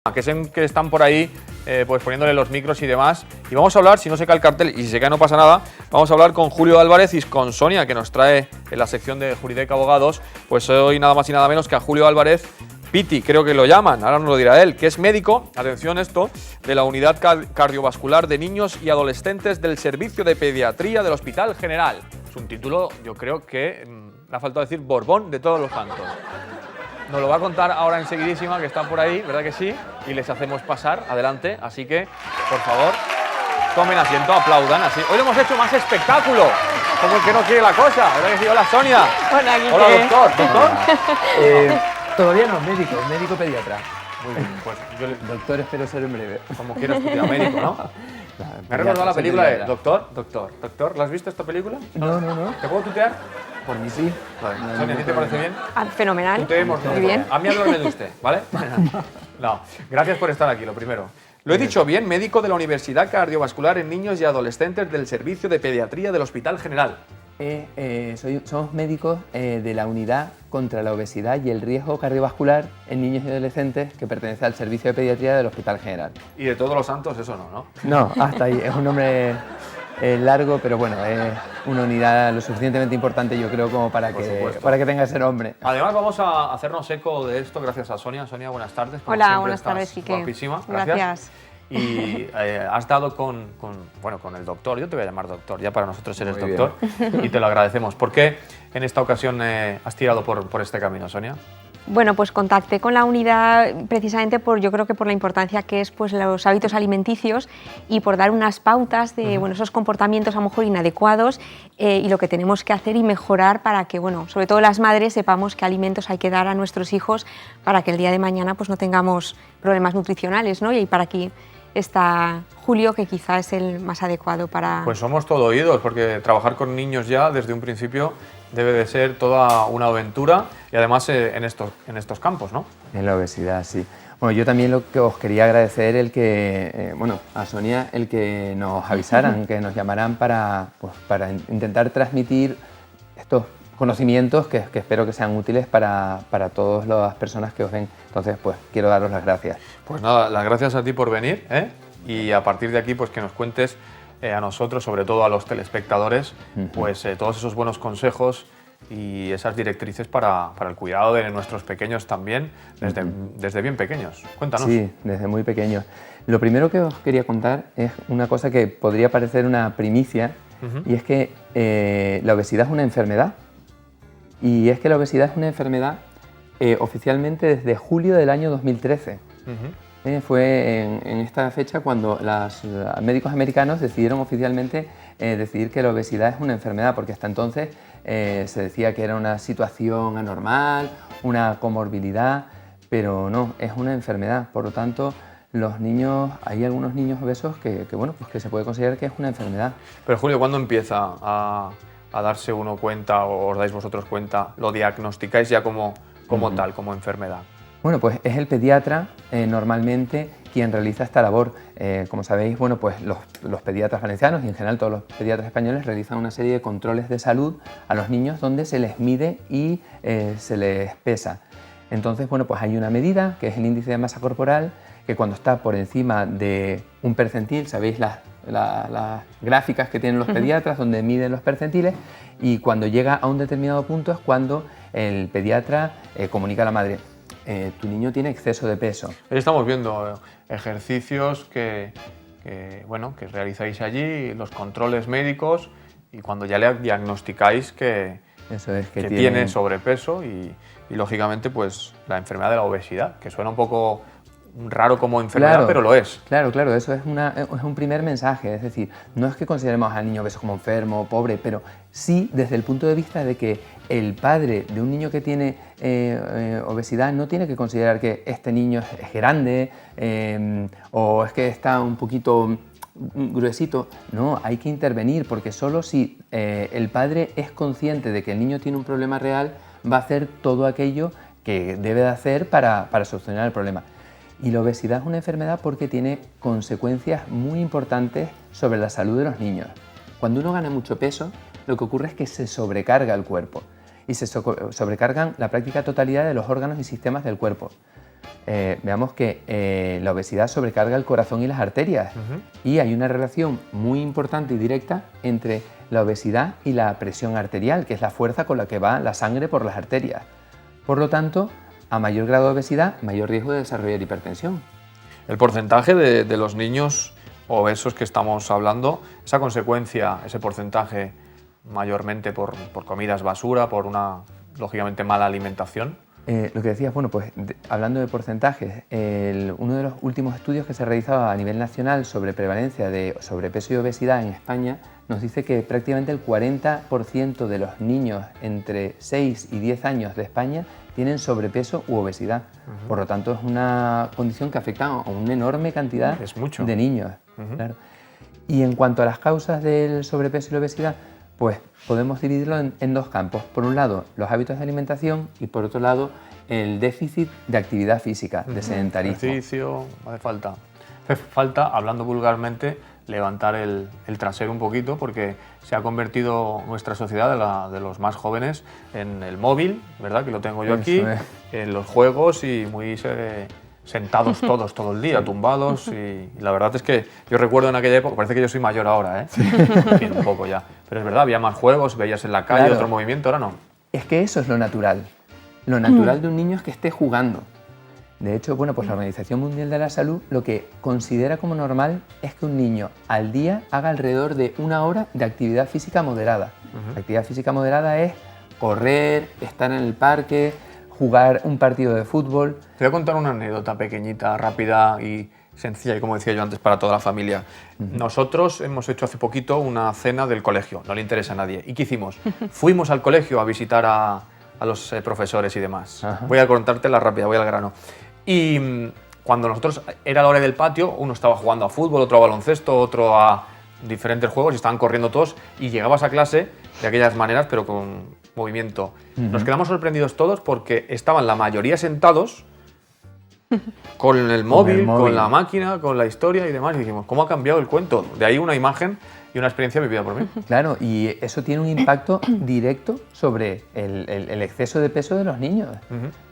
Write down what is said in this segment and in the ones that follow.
que están por ahí pues poniéndole los micros y demás. Y vamos a hablar, si no se cae el cartel y si se cae no pasa nada, vamos a hablar con Julio Álvarez y con Sonia, que nos trae en la sección de Juridec Abogados, pues hoy nada más y nada menos que a Julio Álvarez Piti, creo que lo llaman, ahora nos lo dirá él, que es médico, atención esto, de la Unidad Cardiovascular de Niños y Adolescentes del Servicio de Pediatría del Hospital General. Es un título, yo creo que le ha faltado decir Borbón de todos los santos. Nos lo va a contar ahora enseguidísima, que está por ahí, ¿verdad que sí? Y les hacemos pasar adelante, así que, por favor, tomen asiento, aplaudan. Así. Hoy lo hemos hecho más espectáculo, como el que no quiere la cosa, ¿verdad que sí? Hola, Sonia. Hola, Guille. Hola, doctor. ¿Doctor? Todavía no, médico pediatra. Muy bien, pues yo le... Doctor, espero ser en breve. Como quieras, tu médico, ¿no? Me ha recordado la película de Doctor. ¿La has visto esta película? No. ¿Te puedo tutear? Por mí sí. Vale. Sonia, ¿a ti te parece bien? Fenomenal. Tuteemos, Muy bien. A mí duerme de usted, ¿vale? No, gracias por estar aquí, lo primero. Lo he dicho bien, médico de la Universidad Cardiovascular en Niños y Adolescentes del Servicio de Pediatría del Hospital General. Somos médicos de la Unidad contra la Obesidad y el Riesgo Cardiovascular en Niños y Adolescentes que pertenece al Servicio de Pediatría del Hospital General. Y de todos los santos, eso no. No, hasta ahí. Es un nombre largo, pero bueno, es una unidad lo suficientemente importante, yo creo, como para que tenga ese nombre. Además, vamos a hacernos eco de esto gracias a Sonia. Sonia, buenas tardes. Como Hola, siempre, buenas tardes, estás Quique. Guapísima. Gracias. Y has dado con el doctor, yo te voy a llamar doctor, ya para nosotros eres Muy doctor, y te lo agradecemos. ¿Por qué en esta ocasión has tirado por este camino, Sonia? Bueno, pues contacté con la unidad precisamente yo creo que por la importancia que es pues los hábitos alimenticios y por dar unas pautas de esos comportamientos a lo mejor inadecuados y lo que tenemos que hacer y mejorar para que, sobre todo las madres sepamos qué alimentos hay que dar a nuestros hijos para que el día de mañana pues no tengamos problemas nutricionales, ¿no? Y para aquí está Julio, que quizá es el más adecuado para... Pues somos todo oídos, porque trabajar con niños ya desde un principio debe de ser toda una aventura y además en estos campos, ¿no? En la obesidad, sí. Bueno, yo también lo que os quería agradecer a Sonia el que nos avisaran, que nos llamaran para intentar transmitir estos conocimientos que espero que sean útiles para todas las personas que os ven. Entonces, pues quiero daros las gracias. Pues nada, las gracias a ti por venir, y a partir de aquí pues que nos cuentes a nosotros, sobre todo a los telespectadores, pues todos esos buenos consejos y esas directrices para el cuidado de nuestros pequeños también, desde bien pequeños. Cuéntanos. Sí, desde muy pequeños. Lo primero que os quería contar es una cosa que podría parecer una primicia, y es que la obesidad es una enfermedad. Y es que la obesidad es una enfermedad oficialmente desde julio del año 2013. Fue en esta fecha cuando los médicos americanos decidieron oficialmente decidir que la obesidad es una enfermedad, porque hasta entonces se decía que era una situación anormal, una comorbilidad, pero no, es una enfermedad. Por lo tanto, hay algunos niños obesos que se puede considerar que es una enfermedad. Pero Julio, ¿cuándo empieza a darse uno cuenta o os dais vosotros cuenta, lo diagnosticáis ya como tal, como enfermedad? Bueno, pues es el pediatra normalmente quien realiza esta labor. Como sabéis, pues los pediatras valencianos y en general todos los pediatras españoles realizan una serie de controles de salud a los niños donde se les mide y se les pesa. Entonces, pues hay una medida que es el índice de masa corporal, que cuando está por encima de un percentil, sabéis las gráficas que tienen los pediatras donde miden los percentiles, y cuando llega a un determinado punto es cuando el pediatra comunica a la madre: tu niño tiene exceso de peso. Ahí estamos viendo ejercicios que realizáis allí, los controles médicos, y cuando ya le diagnosticáis que tiene sobrepeso y lógicamente pues la enfermedad de la obesidad, que suena un poco raro como enfermedad, claro, pero lo es. Claro, eso es un primer mensaje. Es decir, no es que consideremos al niño obeso como enfermo, pobre, pero sí desde el punto de vista de que el padre de un niño que tiene obesidad no tiene que considerar que este niño es grande o es que está un poquito gruesito. No, hay que intervenir, porque solo si el padre es consciente de que el niño tiene un problema real, va a hacer todo aquello que debe de hacer para solucionar el problema. Y la obesidad es una enfermedad porque tiene consecuencias muy importantes sobre la salud de los niños. Cuando uno gana mucho peso, lo que ocurre es que se sobrecarga el cuerpo y se sobrecargan la práctica totalidad de los órganos y sistemas del cuerpo. veamos que la obesidad sobrecarga el corazón y las arterias y hay una relación muy importante y directa entre la obesidad y la presión arterial, que es la fuerza con la que va la sangre por las arterias. Por lo tanto, a mayor grado de obesidad, mayor riesgo de desarrollar hipertensión. El porcentaje de los niños obesos que estamos hablando, esa consecuencia, ese porcentaje mayormente por comidas basura, por una, lógicamente, mala alimentación. Lo que decías, bueno, pues hablando de porcentajes, uno de los últimos estudios que se realizaba a nivel nacional sobre prevalencia de sobrepeso y obesidad en España nos dice que prácticamente el 40% de los niños entre 6 y 10 años de España tienen sobrepeso u obesidad. Por lo tanto, es una condición que afecta a una enorme cantidad de niños. Claro. Y en cuanto a las causas del sobrepeso y la obesidad, pues podemos dividirlo en dos campos. Por un lado, los hábitos de alimentación y por otro lado, el déficit de actividad física, de sedentarismo. Ejercicio, hace falta, hablando vulgarmente, levantar el trasero un poquito porque se ha convertido nuestra sociedad, de los más jóvenes, en el móvil, ¿verdad? Que lo tengo yo aquí, en los juegos y muy sentados todos, todo el día, tumbados y la verdad es que yo recuerdo en aquella época, parece que yo soy mayor ahora, sí. Un poco ya, pero es verdad, había más juegos, veías en la calle, claro, otro movimiento, ahora no. Es que eso es lo natural de un niño es que esté jugando. De hecho, bueno, pues la Organización Mundial de la Salud lo que considera como normal es que un niño al día haga alrededor de 1 hora de actividad física moderada. La actividad física moderada es correr, estar en el parque, jugar un partido de fútbol. Te voy a contar una anécdota pequeñita, rápida y sencilla, y como decía yo antes, para toda la familia. Nosotros hemos hecho hace poquito una cena del colegio, no le interesa a nadie. ¿Y qué hicimos? Fuimos al colegio a visitar a los profesores y demás. Voy a contártela rápida, voy al grano. Y cuando nosotros era la hora del patio, uno estaba jugando a fútbol, otro a baloncesto, otro a diferentes juegos y estaban corriendo todos y llegabas a clase de aquellas maneras, pero con movimiento. Nos quedamos sorprendidos todos porque estaban la mayoría sentados con el móvil, con la máquina, con la historia y demás. Y dijimos, ¿cómo ha cambiado el cuento? De ahí una imagen y una experiencia vivida por mí. Claro, y eso tiene un impacto directo sobre el exceso de peso de los niños.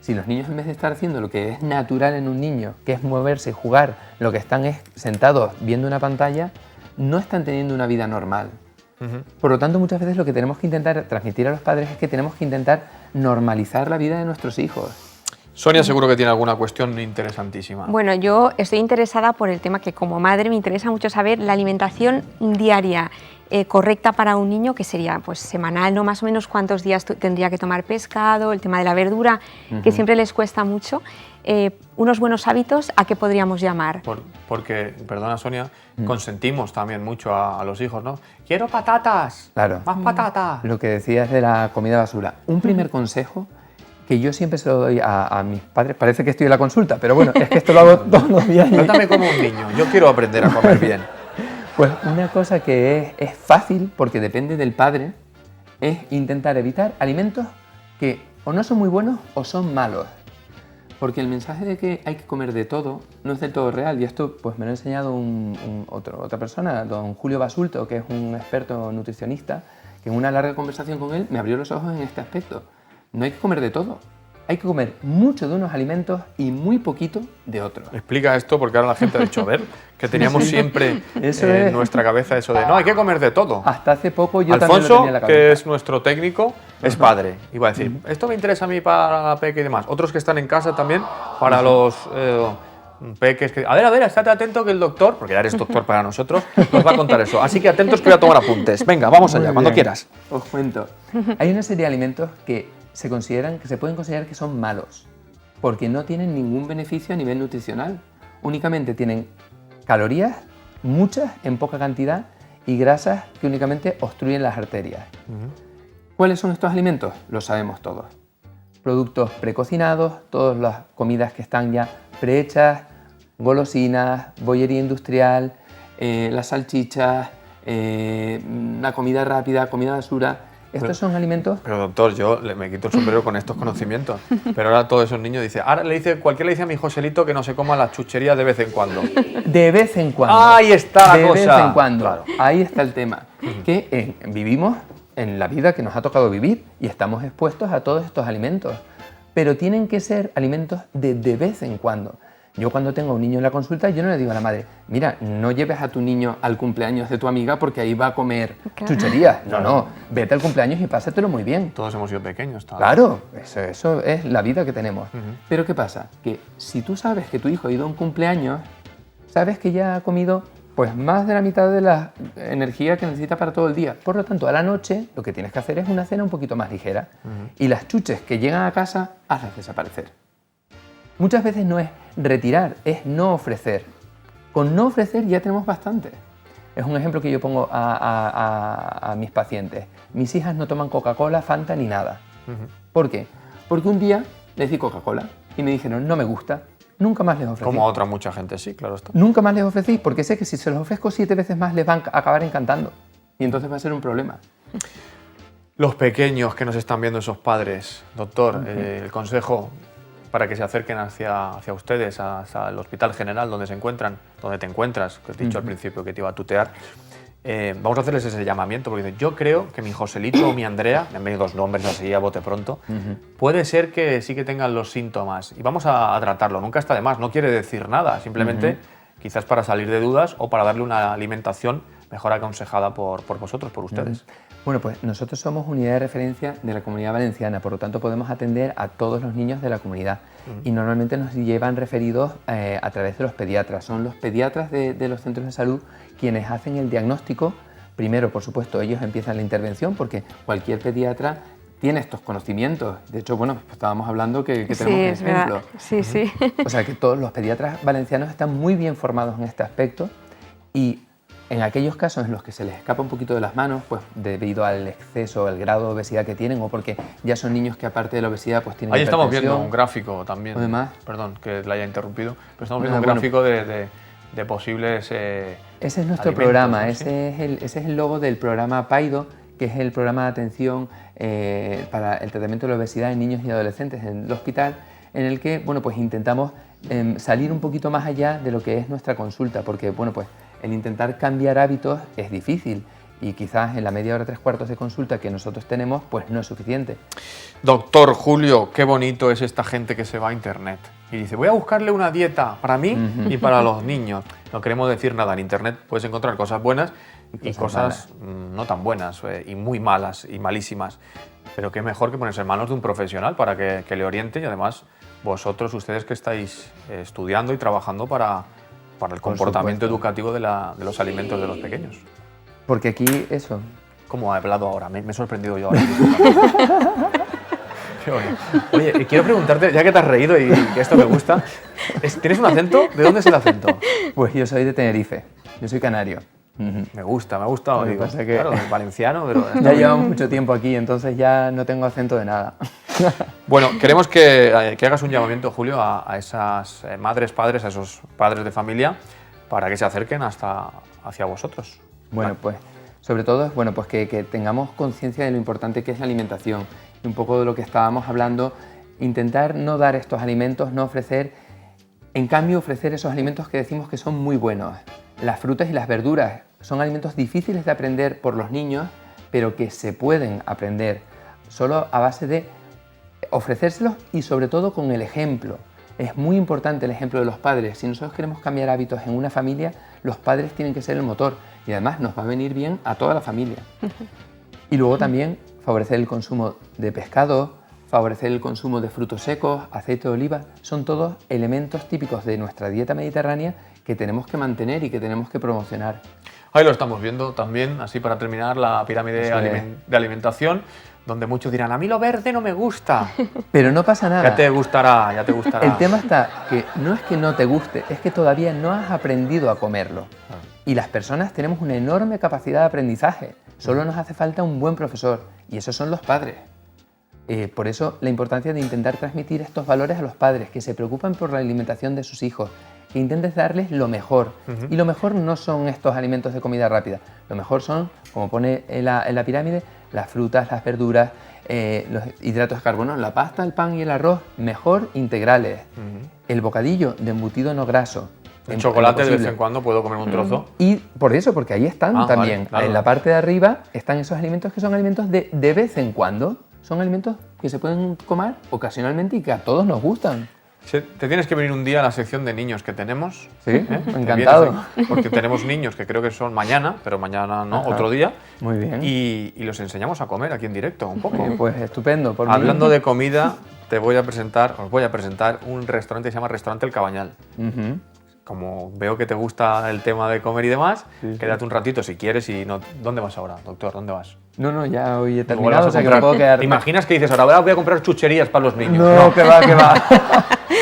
Si los niños, en vez de estar haciendo lo que es natural en un niño, que es moverse y jugar, lo que están es sentados viendo una pantalla, no están teniendo una vida normal. Por lo tanto, muchas veces lo que tenemos que intentar transmitir a los padres es que tenemos que intentar normalizar la vida de nuestros hijos. Sonia seguro que tiene alguna cuestión interesantísima. Bueno, yo estoy interesada por el tema que como madre me interesa mucho saber la alimentación diaria correcta para un niño, que sería pues semanal, ¿no? Más o menos cuántos días tendría que tomar pescado, el tema de la verdura, que siempre les cuesta mucho. Unos buenos hábitos, ¿a qué podríamos llamar? Porque, perdona Sonia, consentimos también mucho a los hijos, ¿no? ¡Quiero patatas! Claro. ¡Más patatas! Lo que decías de la comida basura. Un primer consejo que yo siempre se lo doy a mis padres, parece que estoy en la consulta, pero bueno, es que esto lo hago todos los días. Trátame como un niño, yo quiero aprender a comer bien. Pues una cosa que es fácil, porque depende del padre, es intentar evitar alimentos que o no son muy buenos o son malos. Porque el mensaje de que hay que comer de todo no es del todo real, y esto pues me lo ha enseñado otra persona, don Julio Basulto, que es un experto nutricionista, que en una larga conversación con él me abrió los ojos en este aspecto. No hay que comer de todo, hay que comer mucho de unos alimentos y muy poquito de otros. Explica esto porque ahora la gente ha dicho, a ver, que teníamos siempre en nuestra cabeza eso de no, hay que comer de todo. Hasta hace poco yo Alfonso, también lo tenía en la cabeza. que es nuestro técnico, es padre. Y va a decir, esto me interesa a mí para la peque y demás. Otros que están en casa también, para los peques. A ver, estate atento que el doctor, porque ya eres doctor para nosotros, nos va a contar eso. Así que atentos que voy a tomar apuntes. Venga, vamos allá, cuando quieras. Os cuento. Hay una serie de alimentos que se pueden considerar que son malos, porque no tienen ningún beneficio a nivel nutricional. Únicamente tienen calorías, muchas en poca cantidad, y grasas que únicamente obstruyen las arterias. ¿Cuáles son estos alimentos? Los sabemos todos. Productos precocinados, todas las comidas que están ya prehechas, golosinas, bollería industrial, las salchichas, la comida rápida, comida basura. Estos son alimentos... Pero doctor, yo me quito el sombrero con estos conocimientos. Pero ahora todos esos niños dicen... Ahora cualquiera le dice a mi Joselito que no se coma las chucherías de vez en cuando. De vez en cuando. Ahí está la cosa. De vez en cuando. Claro. Ahí está el tema. Que vivimos en la vida que nos ha tocado vivir y estamos expuestos a todos estos alimentos. pero tienen que ser alimentos de vez en cuando. Yo cuando tengo a un niño en la consulta, yo no le digo a la madre, mira, no lleves a tu niño al cumpleaños de tu amiga porque ahí va a comer chucherías. No, vete al cumpleaños y pásatelo muy bien. Todos hemos sido pequeños. Claro, eso es la vida que tenemos. Pero ¿qué pasa? Que si tú sabes que tu hijo ha ido a un cumpleaños, sabes que ya ha comido pues más de la mitad de la energía que necesita para todo el día. Por lo tanto, a la noche lo que tienes que hacer es una cena un poquito más ligera. Y las chuches que llegan a casa, hazlas desaparecer. Muchas veces no es retirar, es no ofrecer. Con no ofrecer ya tenemos bastante. Es un ejemplo que yo pongo a mis pacientes. Mis hijas no toman Coca-Cola, Fanta ni nada. ¿Por qué? Porque un día les di Coca-Cola y me dijeron, no me gusta. Nunca más les ofrecí. Como a otra mucha gente, sí, claro está. Nunca más les ofrecí, porque sé que si se los ofrezco 7 veces más les van a acabar encantando. Y entonces va a ser un problema. Los pequeños que nos están viendo, esos padres, doctor, el consejo para que se acerquen hacia ustedes, hasta el Hospital General donde se encuentran, donde te encuentras, que te he dicho al principio que te iba a tutear, vamos a hacerles ese llamamiento, porque dicen, yo creo que mi Joselito o mi Andrea, me han venido 2 nombres así a bote pronto, puede ser que sí que tengan los síntomas y vamos a tratarlo, nunca está de más, no quiere decir nada, simplemente quizás para salir de dudas o para darle una alimentación mejor aconsejada por vosotros, por ustedes. Bueno, pues nosotros somos unidad de referencia de la Comunidad Valenciana, por lo tanto podemos atender a todos los niños de la comunidad y normalmente nos llevan referidos a través de los pediatras. Son los pediatras de los centros de salud quienes hacen el diagnóstico. Primero, por supuesto, ellos empiezan la intervención porque cualquier pediatra tiene estos conocimientos. De hecho, bueno, estábamos hablando que tenemos un ejemplo. Sí, sí. O sea que todos los pediatras valencianos están muy bien formados en este aspecto y en aquellos casos en los que se les escapa un poquito de las manos, pues debido al exceso, al grado de obesidad que tienen o porque ya son niños que aparte de la obesidad pues tienen Ahí estamos hipertensión. viendo un gráfico también, Además, perdón que la haya interrumpido, pero estamos viendo un gráfico de posibles ese es nuestro alimentos, programa, ¿no? ese es el logo del programa PAIDO, que es el programa de atención para el tratamiento de la obesidad en niños y adolescentes en el hospital, en el que bueno, pues intentamos salir un poquito más allá de lo que es nuestra consulta, porque bueno, pues el intentar cambiar hábitos es difícil y quizás en la media hora, 3/4 de consulta que nosotros tenemos, pues no es suficiente. Doctor Julio, qué bonito es esta gente que se va a internet y dice, voy a buscarle una dieta para mí y para los niños. No queremos decir nada, en internet puedes encontrar cosas buenas y cosas no tan buenas y muy malas y malísimas, pero qué mejor que ponerse en manos de un profesional para que le oriente y además vosotros, ustedes que estáis estudiando y trabajando para el comportamiento educativo de los alimentos de los pequeños. Porque aquí eso... ¿Cómo ha hablado ahora? Me he sorprendido yo ahora. Qué bueno. Oye, quiero preguntarte, ya que te has reído y que esto me gusta, ¿tienes un acento? ¿De dónde es el acento? Pues yo soy de Tenerife, yo soy canario. Me gusta. Digo, pasa que... Claro, valenciano, pero... Ya llevamos mucho tiempo aquí, entonces ya no tengo acento de nada. Bueno, queremos que hagas un llamamiento, Julio, a esas madres, padres, a esos padres de familia, para que se acerquen hacia vosotros. Bueno, pues sobre todo es bueno, pues que tengamos conciencia de lo importante que es la alimentación y un poco de lo que estábamos hablando, intentar no dar estos alimentos, no ofrecer, en cambio ofrecer esos alimentos que decimos que son muy buenos. Las frutas y las verduras son alimentos difíciles de aprender por los niños, pero que se pueden aprender solo a base de ofrecérselos y sobre todo con el ejemplo. Es muy importante el ejemplo de los padres. Si nosotros queremos cambiar hábitos en una familia, los padres tienen que ser el motor y además nos va a venir bien a toda la familia. Y luego también favorecer el consumo de pescado, favorecer el consumo de frutos secos, aceite de oliva, son todos elementos típicos de nuestra dieta mediterránea que tenemos que mantener y que tenemos que promocionar. Ahí lo estamos viendo también, así para terminar, la pirámide de alimentación, donde muchos dirán, a mí lo verde no me gusta. Pero no pasa nada. Ya te gustará. El tema está que no te guste, es que todavía no has aprendido a comerlo. Y las personas tenemos una enorme capacidad de aprendizaje, solo nos hace falta un buen profesor, y esos son los padres. Por eso la importancia de intentar transmitir estos valores a los padres, que se preocupan por la alimentación de sus hijos, que intentes darles lo mejor. Y lo mejor no son estos alimentos de comida rápida, lo mejor son, como pone en la pirámide, las frutas, las verduras, los hidratos de carbono, la pasta, el pan y el arroz, mejor integrales. El bocadillo de embutido no graso. El chocolate de vez en cuando puedo comer un trozo. Y por eso, porque ahí están también. Vale, claro. En la parte de arriba están esos alimentos que son alimentos de vez en cuando. son alimentos que se pueden comer ocasionalmente y que a todos nos gustan. Te tienes que venir un día a la sección de niños que tenemos. Sí, Te encantado. vienes, porque tenemos niños que creo que son mañana, pero mañana no, Ajá. otro día. Muy bien. Y los enseñamos a comer aquí en directo un poco. Pues estupendo. Por mí. Hablando de comida, os voy a presentar un restaurante que se llama Restaurante El Cabañal. Ujú. Como veo que te gusta el tema de comer y demás, Sí, sí. quédate un ratito si quieres y no. ¿Dónde vas ahora, doctor? ¿Dónde vas? No, ya hoy he Igual terminado, vas a o sea que comprar- me puedo quedar. ¿Te imaginas que dices ahora voy a comprar chucherías para los niños? No, que va, que va.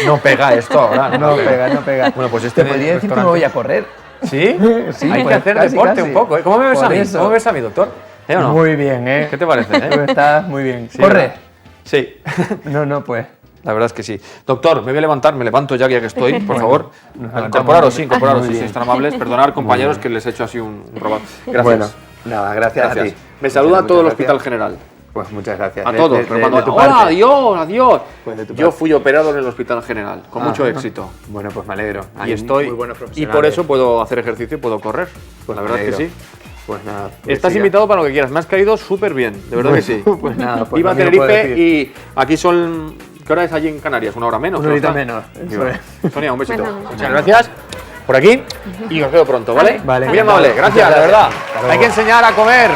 No pega esto ahora. No pega, no pega. Bueno, pues este Te podría decir que me restaurante- voy a correr. ¿Sí? Sí, Hay que pues, hacer casi, deporte casi. un poco. ¿Eh? ¿Cómo me ves Por a mí? eso. ¿Cómo me ves a mí, doctor? ¿O no? Muy bien, ¿eh? ¿Qué te parece? Tú estás muy bien. Sí, Corre. ¿verdad? Sí. No, pues. La verdad es que sí. Doctor, me voy a levantar, me levanto ya que estoy, por favor. nos levantamos. Incorporaros, Muy si bien. sois tan amables. Perdonar, compañeros, que les he hecho así un robot. Gracias. Bueno, nada, gracias a ti. Me saluda a Muchas todo el gracias. Hospital General. Pues muchas gracias. A De- todos. de- pero de- cuando- de tu ¡Hola, parte. adiós, adiós! Pues de tu Yo parte. fui operado en el Hospital General, con mucho Ajá. éxito. Bueno, pues me alegro. Y Hay estoy. muy buenos Y profesionales. por eso puedo hacer ejercicio y puedo correr. Pues la me verdad es que alegro. sí. Pues nada. Estás siga. invitado para lo que quieras. Me has caído súper bien, de verdad que sí. Pues nada, pues Iba a lo mismo puedo Tenerife decir. y aquí son. ¿Qué hora es allí en Canarias? ¿Una hora menos? Una horita ¿no está? menos, Y eso bueno. Sonia, un besito. Bueno, Muchas gracias. Por aquí y os veo pronto, ¿vale? Vale, Muy encantado. amable, gracias, Muchas de verdad. gracias. Hasta luego. Hay que enseñar a comer.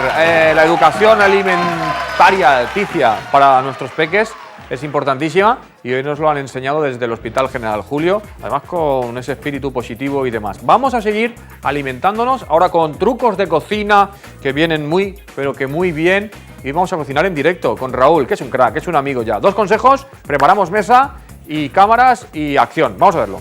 La educación alimentaria, Ticia, para nuestros peques es importantísima y hoy nos lo han enseñado desde el Hospital General Julio, además con ese espíritu positivo y demás. Vamos a seguir alimentándonos ahora con trucos de cocina que vienen muy, pero que muy bien. Y vamos a cocinar en directo con Raúl, que es un crack, que es un amigo ya. 2 consejos, preparamos mesa y cámaras y acción. Vamos a verlo.